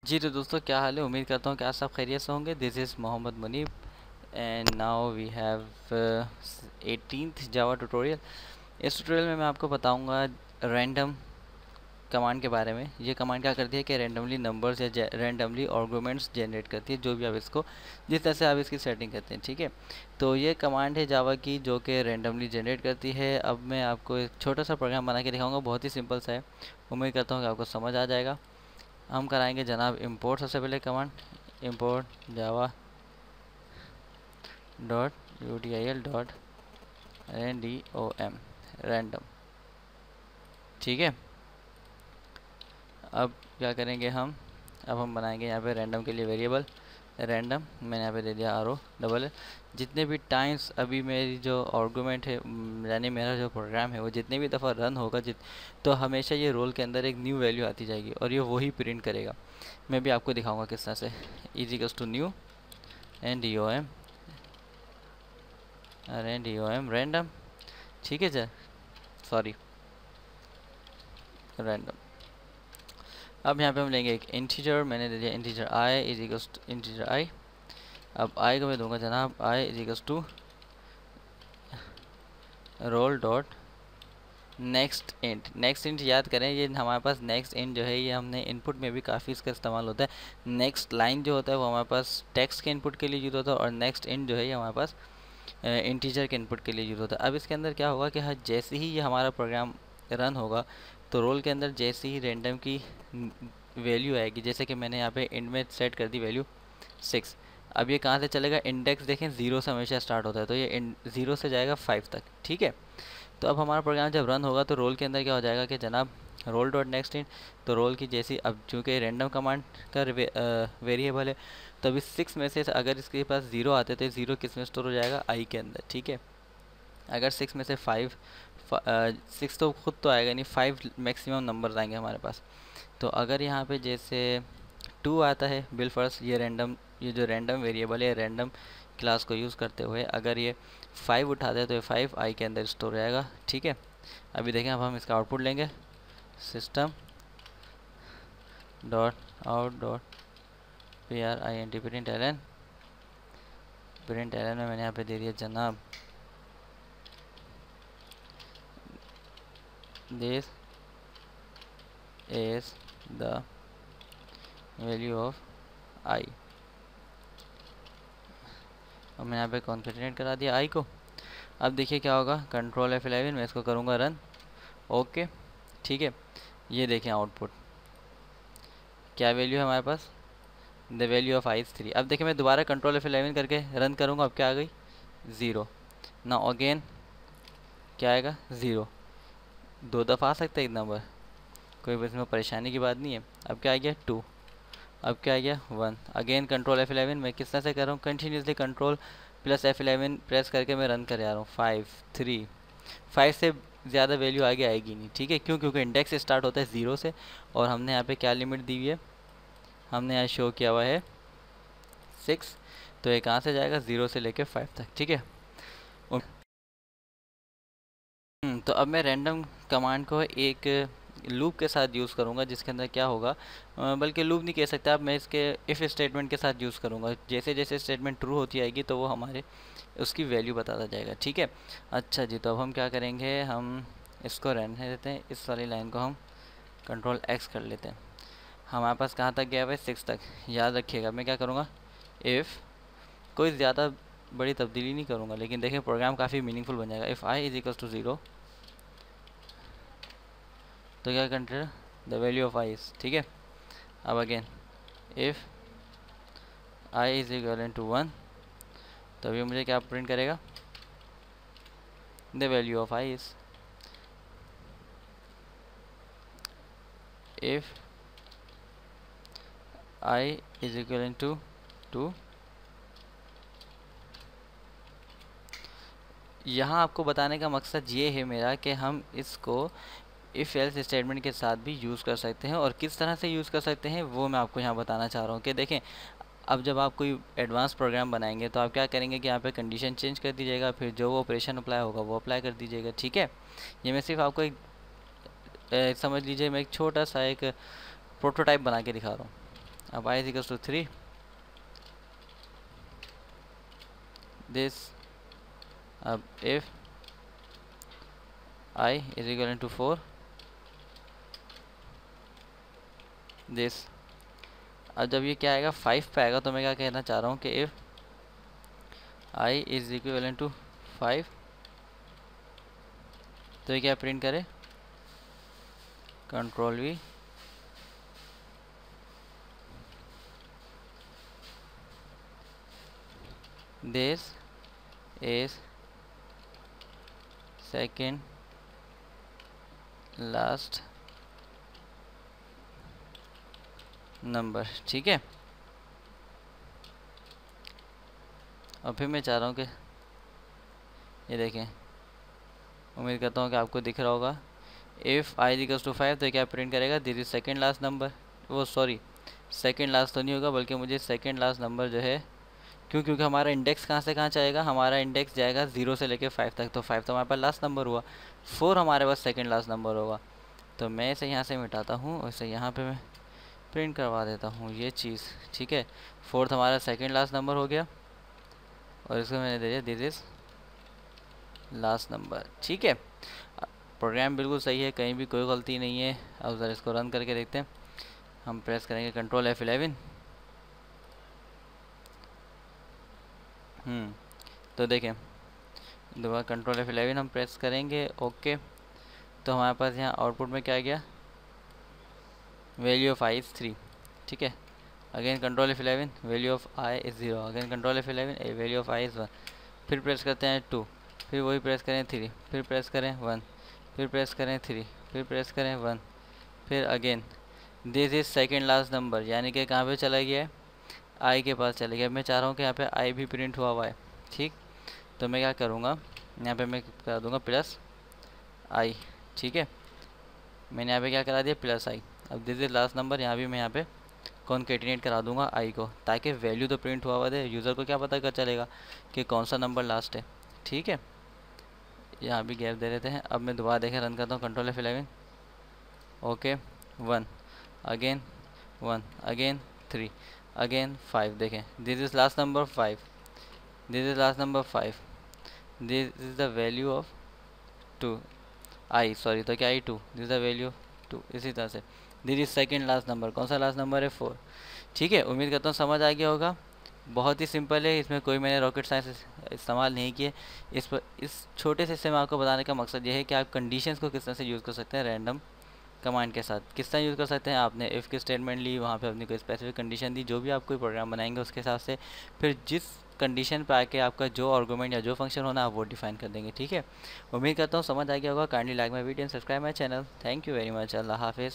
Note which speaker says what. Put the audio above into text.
Speaker 1: जी तो दोस्तों, क्या हाल है। उम्मीद करता हूँ कि आप सब खैरियत से होंगे। This is Mohammad Munib and now we have 18th Java tutorial. इस ट्यूटोरियल में मैं आपको बताऊंगा रैंडम कमांड के बारे में। ये कमांड क्या करती है कि रैंडमली नंबर्स या रैंडमली आर्गुमेंट्स जनरेट करती है, जो भी आप इसको जिस तरह से आप इसकी सेटिंग करते हैं। ठीक है, तो ये कमांड है जावा की जो कि रैंडमली जनरेट करती है। अब मैं आपको एक छोटा सा प्रोग्राम बना के दिखाऊंगा, बहुत ही सिंपल सा है। उम्मीद करता हूँ कि आपको समझ आ जाएगा। हम कराएंगे जनाब इंपोर्ट, सबसे पहले command import Java dot UDIL dot RANDOM random. ठीक है, अब क्या करेंगे अब हम बनाएंगे यहाँ पे रैंडम के लिए वेरिएबल रैंडम। मैंने यहाँ पे दे दिया RO जितने भी टाइम्स अभी मेरी जो आर्गुमेंट है, यानी मेरा जो प्रोग्राम है, वो जितने भी दफ़ा रन होगा तो हमेशा ये रोल के अंदर एक न्यू वैल्यू आती जाएगी और ये वही प्रिंट करेगा। मैं भी आपको दिखाऊंगा किस तरह से। Equals to new RANDOM random. ठीक है सर, सॉरी रैंडम। अब यहाँ पे हम लेंगे एक इंटीजर। मैंने दे दिया integer i is equals to integer i। अब i को मैं दूंगा जनाब i is equals to roll dot next int. Next int याद करें, ये हमारे पास नेक्स्ट इंट जो है ये हमने इनपुट में भी काफ़ी इसका इस्तेमाल होता है। नेक्स्ट लाइन जो होता है वो हमारे पास टेक्स्ट के इनपुट के लिए यूज़ होता है और नेक्स्ट इंट जो है ये हमारे पास इंटीजर के इनपुट के लिए यूज़ होता है। अब इसके अंदर क्या होगा कि हाँ, जैसे ही ये हमारा प्रोग्राम रन होगा तो रोल के अंदर जैसे ही रैंडम की वैल्यू आएगी, जैसे कि मैंने यहाँ पे इंड में सेट कर दी वैल्यू 6। अब ये कहाँ से चलेगा, इंडेक्स देखें 0 से हमेशा स्टार्ट होता है, तो ये 0 से जाएगा 5 तक। ठीक है, तो अब हमारा प्रोग्राम जब रन होगा तो रोल के अंदर क्या हो जाएगा कि जनाब रोल डॉट नेक्स्ट इंट। तो रोल की जैसी, अब चूँकि रैंडम कमांड का वेरिएबल है, तो अभी 6 में से अगर इसके पास 0 आते तो 0 किस में स्टोर हो जाएगा, i के अंदर। ठीक है, अगर 6 में से 6 तो खुद तो आएगा नहीं, 5 मैक्सिमम नंबर्स आएंगे हमारे पास। तो अगर यहाँ पे जैसे 2 आता है बिल फर्स्ट, ये जो रैंडम वेरिएबल है, रैंडम क्लास को यूज़ करते हुए अगर ये 5 उठाते हैं तो ये 5 i के अंदर स्टोर हो जाएगा। ठीक है, अभी देखें, अब हम इसका आउटपुट लेंगे system dot out dot PRINT println में मैंने यहाँ पे दे दिया जनाब this is the value of i। और मैं यहाँ पे कॉन्केटेनेट करा दिया i को। अब देखिए क्या होगा, कंट्रोल F11 मैं इसको करूँगा रन। ओके, ठीक है, ये देखें आउटपुट क्या वैल्यू है हमारे पास, the value of i is 3। अब देखिए मैं दोबारा कंट्रोल F11 करके रन करूँगा, अब क्या आ गई 0। ना अगेन क्या आएगा 0। 2 दफ़ा आ सकता है एक नंबर, कोई इसमें परेशानी की बात नहीं है। अब क्या आ गया 2, अब क्या आ गया 1। अगेन कंट्रोल F11 मैं किस तरह से कर रहा हूँ, continuously control plus F11 press करके मैं रन कर आ रहा हूँ। 5 3 5 से ज़्यादा वैल्यू आगे आएगी नहीं। ठीक है, क्यों, क्योंकि इंडेक्स स्टार्ट होता है 0 से और हमने यहाँ पे क्या लिमिट दी हुई है, हमने यहाँ शो किया हुआ है 6। तो ये कहाँ से जाएगा, 0 से लेके 5 तक। ठीक है, तो अब मैं रैंडम कमांड को एक लूप के साथ यूज़ करूँगा, जिसके अंदर क्या होगा, बल्कि लूप नहीं कह सकते आप, मैं इसके इफ़ स्टेटमेंट के साथ यूज़ करूँगा। जैसे जैसे स्टेटमेंट ट्रू होती आएगी तो वो हमारे उसकी वैल्यू बताता जाएगा। ठीक है, अच्छा जी, तो अब हम क्या करेंगे, हम इसको रहने देते हैं, इस वाली लाइन को हम कंट्रोल X कर लेते हैं। हमारे पास कहाँ तक गया हुआ है, 6 तक। याद रखिएगा मैं क्या करूँगा, इफ़ कोई ज़्यादा बड़ी तब्दीली नहीं करूँगा, लेकिन देखिए प्रोग्राम काफ़ी मीनिंगफुल बन जाएगा। If i is equals to 0 तो क्या consider the value of i is. ठीक है, अब again if i is equal to 1 तो अभी मुझे क्या प्रिंट करेगा, the value of i is. If i is equal to 2, यहाँ आपको बताने का मकसद ये है मेरा कि हम इसको इफ़ एल्स स्टेटमेंट के साथ भी यूज़ कर सकते हैं, और किस तरह से यूज़ कर सकते हैं वो मैं आपको यहाँ बताना चाह रहा हूँ। कि देखें, अब जब आप कोई एडवांस प्रोग्राम बनाएंगे तो आप क्या करेंगे कि यहाँ पे कंडीशन चेंज कर दीजिएगा, फिर जो वो ऑपरेशन अप्लाई होगा वो अप्लाई कर दीजिएगा। ठीक है, ये मैं सिर्फ आपको एक समझ लीजिए, मैं एक छोटा सा एक प्रोटोटाइप बना के दिखा रहा हूँ। अब i इज टू 3, दिस, अब if i is equal to 4, this. अब जब ये क्या आएगा 5 पे आएगा तो मैं क्या कहना चाह रहा हूँ कि if i is equal to 5, तो ये क्या प्रिंट करे, control V, this is second last number. ठीक है, और फिर मैं चाह रहा हूँ कि ये देखें, उम्मीद करता हूँ कि आपको दिख रहा होगा, इफ़ i इक्वल्स टू 5 तो क्या प्रिंट करेगा, this is second last number. वो सॉरी, सेकेंड लास्ट तो नहीं होगा, बल्कि मुझे सेकेंड लास्ट नंबर जो है, क्योंकि हमारा इंडेक्स कहाँ से कहाँ जाएगा, हमारा इंडेक्स जाएगा 0 से लेके 5 तक, तो 5 तो हमारे पास लास्ट नंबर हुआ, 4 हमारे पास सेकेंड लास्ट नंबर होगा। तो मैं इसे यहाँ से मिटाता हूँ और इसे यहाँ पे मैं प्रिंट करवा देता हूँ ये चीज़। ठीक है, 4th हमारा सेकेंड लास्ट नंबर हो गया और इसको मैंने दे दिया दिस इज लास्ट नंबर। ठीक है, प्रोग्राम बिल्कुल सही है, कहीं भी कोई गलती नहीं है। अब ज़रा इसको रन करके देखते हैं। हम प्रेस करेंगे कंट्रोल F11। तो देखें, दोबारा कंट्रोल F11 हम प्रेस करेंगे, ओके। तो हमारे पास यहाँ आउटपुट में क्या आ गया, वैल्यू ऑफ i इज़ 3। ठीक है, again control F11, value of i is 0, again control F11, value of i is 1। फिर प्रेस करते हैं 2, फिर वही प्रेस करें 3, फिर प्रेस करें 1, फिर प्रेस करें 3, फिर प्रेस करें 1, फिर again this is second last number, यानी कि कहाँ पे चला गया है, आई के पास चले गया। मैं चाह रहा हूँ कि यहाँ पे आई भी प्रिंट हुआ हुआ है। ठीक, तो मैं क्या करूँगा, यहाँ पे मैं करा दूँगा प्लस आई। ठीक है, मैंने यहाँ पे क्या करा दिया, प्लस आई। अब दिस इज लास्ट नंबर, यहाँ भी मैं यहाँ पे कॉन्केटिनेट करा दूँगा आई को, ताकि वैल्यू तो प्रिंट हुआ हुआ दे, यूज़र को क्या पता कर चलेगा कि कौन सा नंबर लास्ट है। ठीक है, यहाँ भी गैप दे देते हैं। अब मैं दोबारा देखें, रन करता हूँ control F11, okay 1, again 1, again 3, again 5। देखें, this is last number 5, this is last number 5, this is the value of 2 I, sorry, तो क्या आई 2, दिस इज द वैल्यू 2। इसी तरह से this is second last number, कौन सा लास्ट नंबर है 4। ठीक है, उम्मीद करता हूँ समझ आ गया होगा। बहुत ही सिंपल है, इसमें कोई मैंने रॉकेट साइंस इस्तेमाल नहीं किए। इस छोटे से हिस्से में आपको बताने का मकसद ये है कि आप कंडीशंस को किस तरह से यूज़ कर सकते हैं रैंडम कमांड के साथ। किस तरह यूज़ कर सकते हैं, आपने इफ़ की स्टेटमेंट ली, वहाँ पे अपनी कोई स्पेसिफिक कंडीशन दी, जो भी आप कोई प्रोग्राम बनाएंगे उसके हिसाब से फिर जिस कंडीशन पे आके आपका जो आर्गूमेंट या जो फंक्शन होना आप वो डिफाइन कर देंगे। ठीक है, उम्मीद करता हूँ समझ आ गया होगा। Kindly like my video and subscribe my channel. Thank you very much. अल्लाह हाफिज़।